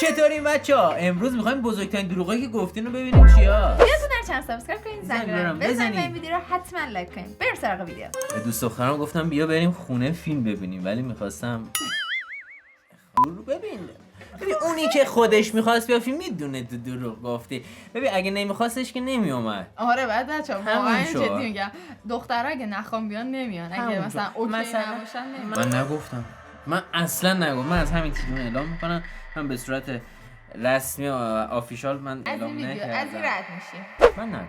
چطورین بچه‌ها؟ امروز می‌خوایم بزرگترین دروغایی که گفتین رو ببینیم چیا. یادتون چند سابسکرایب کنین، زنگ بزنید، این ویدیو رو حتما لایک کنین. بریم سراغ ویدیو. به دوست دخترم گفتم بیا بریم خونه فیلم ببینیم، ولی می‌خواستم ببین اونی که خودش می‌خواست بیا فیلم میدونه دروغ گفتی. ببین اگه نمی‌خواستش که نمیومد. آره بعد بچه‌ها واقعا جدی میگم دخترها اگه نخوام بیان نمیان. اگه مثلا اوکی نباشن نمیان. من نگفتم. من اصلا نگفتم. من از همین تیون اعلام میکنم. من به صورت رسمی آفیشال من اعلام نکردم. از این رد میشی. من نگفتم.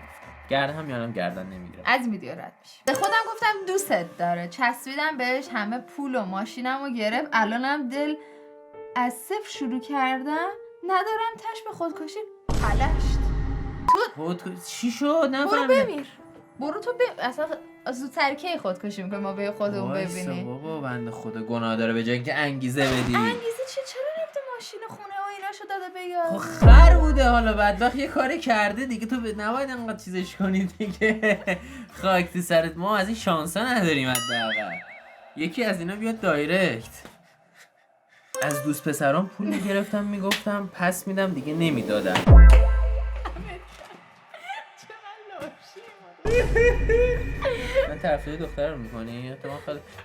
گردن میارم گردن نمیگیرم. از این ویدیو رد میشی. به خودم گفتم دوستت داره. چسبیدم بهش، همه پول و ماشینمو گرفت. الانم دل از صفر شروع کردم. ندارم تش به خودکشی پلشت. چی شد؟ برو بمیر. برو تو اصلا زودتر کی خودکشی میکنی ما به خودمون ببینی. بابا بنده خدا گناه داره به جای اینکه انگیزه بدی. انگیزه چرا رفته ماشین خونه و ایناشو داده بیا. خر بوده حالا بدبخت یه کاری کرده دیگه، تو نباید انقدر چیزش کنی دیگه. خاک تو سرت، ما از این شانسا نداریم حداقل. یکی از اینا بیاد دایرکت. از دوست پسرام پول میگرفتم میگفتم پس میدم، دیگه نمیدادم. من طرفداری دختر رو میکنی؟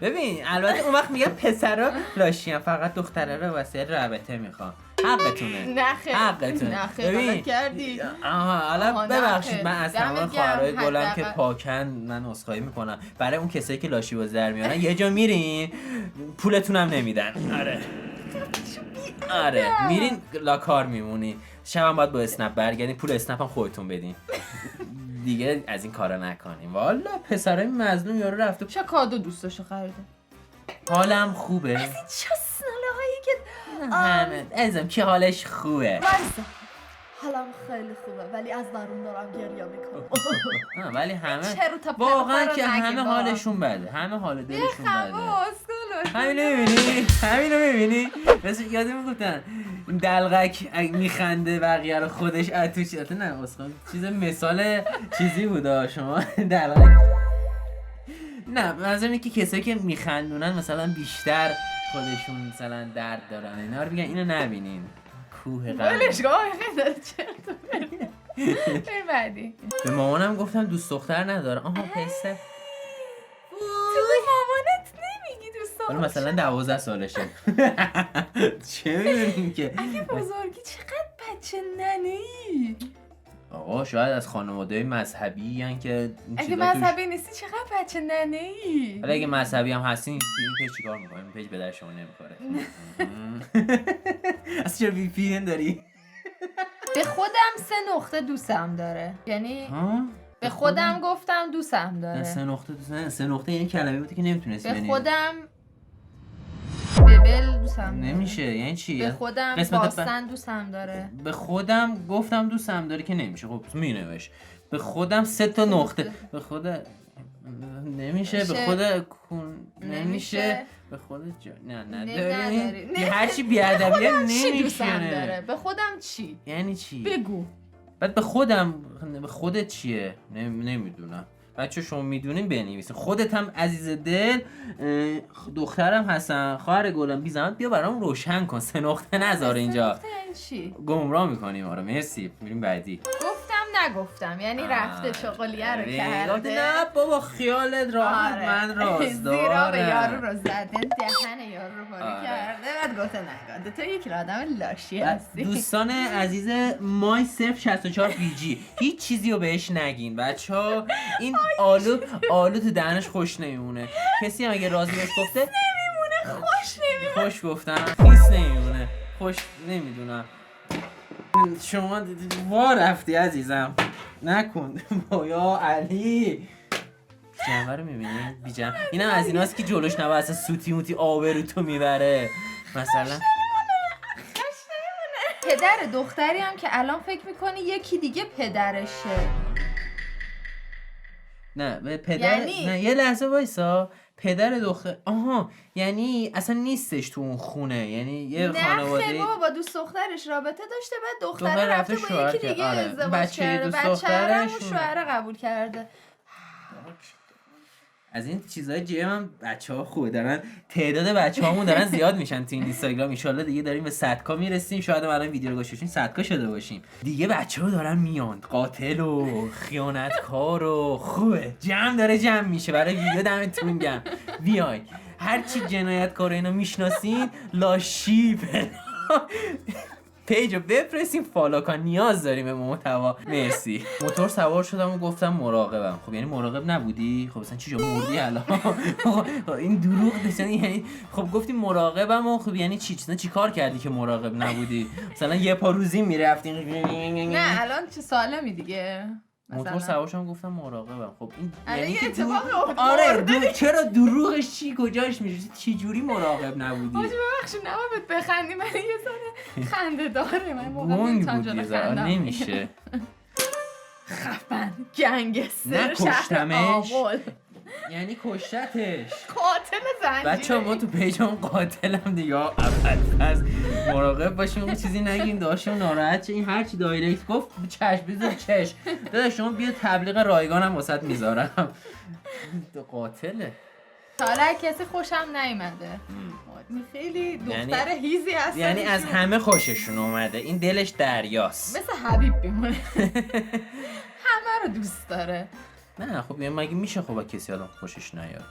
ببین البته اون وقت میگم پسرا لاشیان، فقط دختره رو واسه رابطه میخوام. حقتونه. نه خیلی کردی. حالا ببخشید من از تمام خواهرای گلم که پاکن من عذرخواهی میکنم. برای اون کسایی که لاشی باز در میارن یه جا میرین پولتونم نمیدن. آره میرین لاکار میمونی. شبم باید با اسنپ برگردین، پول اسنپ هم خودتون بدین. دیگه از این کارا نکنیم. والا پسرای مظلوم یارو رفته چه کادو دوستاشو خریده. حالم خوبه. از این چسناله هایی که همه ازم که حالش خوبه. حالم خیلی خوبه ولی از درون دارم گریه میکنم. ولی همه واقعا که همه حالشون بده، همه حال دلشون بده. همینو میبینی مثل یادم میگفتن دلغک میخنده بقیه رو خودش اتوش نه اصلا چیز مثال چیزی بوده شما دلغک. نه منظور اینه که کسایی که میخندونن مثلا بیشتر خودشون مثلا درد دارن، اینا رو میگن اینو نبینین. کوه قلب ولشگاه خیلی داره چرت و بعدی. به مامانم گفتم دوست دختر نداره. آها پسته تو به مامانت نمیگی دوست دختر؟ حالا مثلا 12 سالشه. چه میدونیم که اگه بزرگی چقدر بچه ننه‌ای. آقا شاید از خانواده مذهبی هن که اگه مذهبی نیستی چقدر بچه ننه‌ای. حالا اگه مذهبی هم هستین این پیج چیکار میکنیم؟ پیج به در شما نمیخوره. اصلا چرا VPN داری؟ به خودم 3 نقطه دوستم داره. یعنی به خودم گفتم دوستم داره. 3 نقطه دوستم. 3 نقطه یعنی کلمه بودی که نمیتونستی ببینی. به خودم ببل دوستم داره. نمیشه یعنی چی؟ به خودم باستن دوستم داره. به خودم گفتم دوستم داره که نمیشه. خب مینوش به خودم 3 تا نقطه. به خود نمیشه. به خود نمیشه. به خود نه نداری. هر چی بیادبیه نمیشه. به خودم چی؟ یعنی چی؟ بگو. بعد به خودم به خودت چیه؟ نمیدونم. بچه شما میدونین بنویسین. خودت هم عزیز دل دخترم هستن، خواهر گلم بی زحمت بیا برام روشن کن. 3 نقطه نذار اینجا. 3 نقطه یعنی چی؟ گمراه میکنیم ما رو. مرسی. میریم بعدی. نگفتم یعنی رفته چغلیه رو کرده. نه بابا خیالت راحت. من رازدارم. زیرا به یارو رو زده، دهن یارو رو پاره کرده، بعد گفته نگاده تو یک آدم لاشی هستی. دوستان عزیز مای 064 BG هیچ چیزی رو بهش نگین بچه‌ها. این آلو تو دهنش خوش نمیمونه. کسی هم اگه راضی بهش گفته نمیمونه. خوش نمیمونه. خوش گفتم خیس نمیمونه. خوش نمیدونم. شما وا رفتی عزیزم نکن. یا علی جنبه رو میبینی بیجم. اینم از ایناست که جلوش نبا اصلا سوتی موتی آبرو تو میبره مثلا. پدر دختری هم که الان فکر میکنی یکی دیگه پدرشه. نه به پدر یعنی... نه یه لحظه وایسا. پدر دختر یعنی اصلا نیستش تو اون خونه. یعنی یه خانواده. نه بابا با دوست دخترش رابطه داشته، بعد دختر رفته با یکی دیگه ازدواج کرده. بچه‌رم شوهر قبول کرده. از این چیزای جیم هم بچه‌ها خوبه دارن، تعداد بچه‌هامون دارن زیاد میشن تو این اینستاگرام. ان شاءالله دیگه داریم به 100 کا میرسیم، شاید الان ویدیو رو گوش بدین 100 کا شده باشیم دیگه. بچه‌ها دارن میان، قاتل و خیانتکار و خوبه، جمع داره جمع میشه برای ویدیو. دمتون گرم، بیاین هر چی جنایتکار اینا میشناسین لاشی پیجو بفرستین فالو کن، نیاز داریم به محتوا. مرسی. موتور سوار شدم و گفتم مراقبم. خب یعنی مراقب نبودی؟ خب مثلا چی مردی الان؟ این دروغ نیست یعنی. خب گفتیم مراقبم و خب یعنی چی کار کردی که مراقب نبودی؟ مثلا یه پا روزی میرفتین؟ نه الان چه سالمی دیگه. موتور سوار شدم گفتم مراقبم. خب این یعنی که اتفاق آره چرا دروغش چی کجاش میشه؟ چه جوری مراقب نبودی؟ آجی ببخشید نباید بخندی، من یه ذره خنده داره، من موقع بود خندم نمیشه. خفن گنگستر نه کشتمش، یعنی کشتش قاتل زنجیره. بچه ما تو پیجمون قاتلم دیگه اول پس مراقب باشیم اون چیزی نگیم داشتیم ناراحت چه. این هرچی دایرکت گفت چشم بذار چشم داداش شما بیا تبلیغ رایگانم واسط میذارم. قاتله. حالا کسی خوشم نیومده، خیلی دختر هیزی هست، یعنی از همه خوششون اومده، این دلش دریاست، مثل حبیب بیمونه. همه رو دوست داره. نه خب یعنی مگه میشه خب کسی آدم خوشش نیاد؟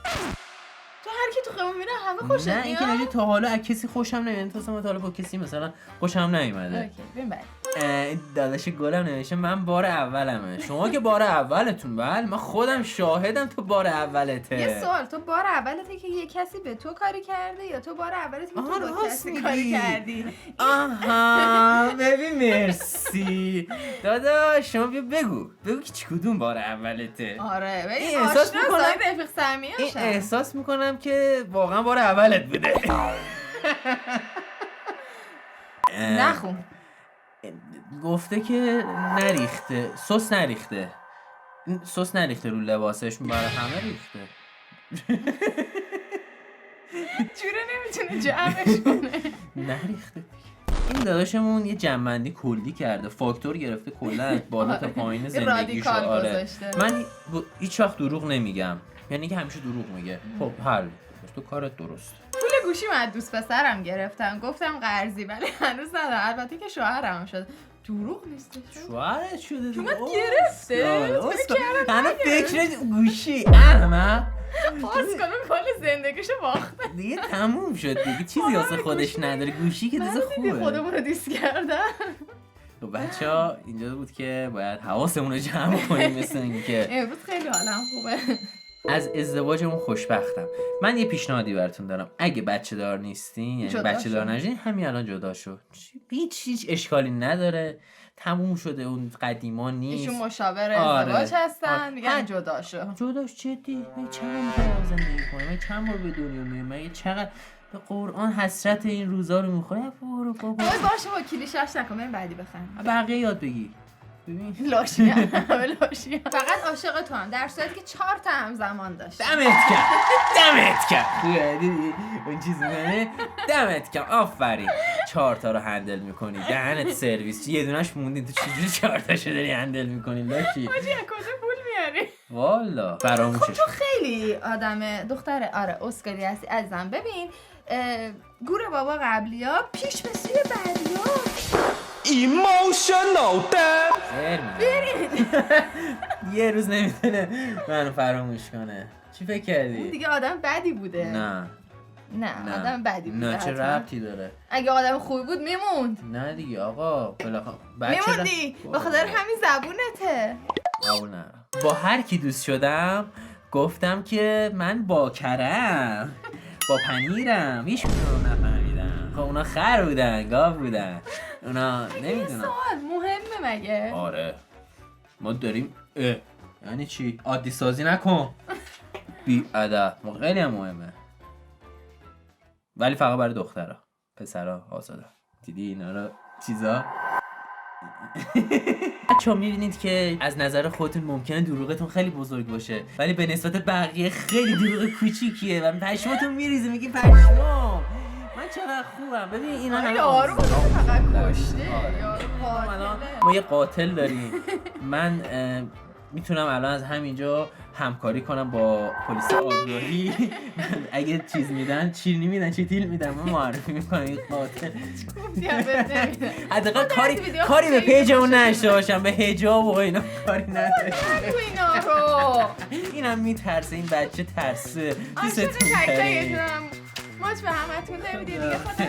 تو هر کی تو خیابون میره همه خوشت میاد؟ نه این که نجه تا حالا از کسی خوشم نمیاد، تا حالا با کسی مثلا خوشم نیومده. اوکی ببین بعد داداش گلم نمیشه من بار اولمه، شما که بار اولتون. بله من خودم شاهدم تو بار اولته. یه سوال، تو بار اولته که یه کسی به تو کاری کرده یا تو بار اولته که تو با کسی کاری کردی؟ آها ببین مرسی داداش، شما بگو که چی کدوم بار اولته. آره ببین احساس میکنم رفیق صمیمی این احساس میکنم که واقعا بار اولت بوده. نخون گفته که نریخته، سس نریخته رو لباسش، برای همه ریخته. جوره نمیتونه جمعش کنه. نریخته. این داداشمون یه جمع‌بندی کلی کرده، فاکتور گرفته کلا از بالا تا پایین زندگیشو. آره من هیچ وقت دروغ نمیگم، یعنی که همیشه دروغ میگه. خب حل تو کارت درست. پول گوشی من دوست پسرم گرفتم، گفتم قرضی ولی هنوز ندارم، البته که شوهرم شد. دروغ نیست شوهرت شده دیگه. من گرفته همه فکر گوشی احمد پاس کنم کل زندگیشو باخته دیگه، تموم شد دیگه، چیزی واسه خودش نداره. گوشی که دیگه خوبه. خودمون رو دیس کردن. تو بچه‌ها اینجا بود که باید حواسمون رو جمع کنیم. مثل اینکه امروز خیلی حالم خوبه. از ازدواجمون خوشبختم. من یه پیشنهادی براتون دارم، اگه بچه دار نیستین، یعنی بچه دار نشین، همین الان جدا شو. هیچ اشکالی نداره، تموم شده، اون قدیما نیست. ایشون مشاور ازدواج هستن، میگن جدا شو. جداش جدی؟ من چند بار زندگی کنم، من چند بار به دنیا میام، من چقدر به قرآن حسرت این روزا رو میخورم. برو بابا باشه با کلیشش نکن، بریم بعدی بخند. بقیه یاد بگی. ببین لاشیان فقط عاشق تو هم، در صورتی که 4 تا همزمان داشت. دمت کرد خوبه دیدی اون چیز میگه دمت کرد، آفرین. 4 تا رو هندل میکنی، دهنت سرویس، یه دونش موندین، تو چجوری 4 تاشو داری هندل میکنی لاشی؟ حاجی از کجا پول میاری؟ والا فراموشش. خب تو خیلی آدم دختر آره اسکاری هستی عزیزم. ببین گور بابا قبلیا پیش به سوی بعدیا Emotional damn. برید. یه روز نمیتونه منو فراموش کنه. چی فکر کردی؟ دیگه آدم بدی بوده. نه آدم بدی بوده. نه چه ربطی داره؟ اگه آدم خوبی بود میموند. نه دیگه آقا میموندی به خاطر همین زبونته. قبول ندارم. با هر کی دوست شدم گفتم که من با کرم با پنیرم، هیچ کدوم نفهمیدم. خب اونا خر بودن، گاو بودن، اونا نمیدونم. سوال مهمه مگه؟ آره ما داریم یعنی چی؟ عادی سازی نکن. بی ادب. خیلی هم مهمه ولی فقط برای دخترها، پسرها آزاده. دیدی اینا رو چیزا. بچه‌ها میبینید که از نظر خودتون ممکنه دروغتون خیلی بزرگ باشه ولی به نسبت بقیه خیلی دروغ کوچیکیه و پشماتون میریزه، میگی پشمام من چقدر خوبم. ببین اینا همه یارو فقط کشته. ما یه قاتل داریم. من میتونم الان از همینجا همکاری کنم با پلیس آگاهی. اگه چیز میدن چیرنی میدن چیتیل میدن من معرفی میکنم این قاتل. حداقل کاری به پیجمون نشته باشم، به حجاب و اینا کاری نداشته. اینا رو اینم میترسه، این بچه ترسه. دوستتون داریم. ماچ به همتون نمیدی دیگه. خدا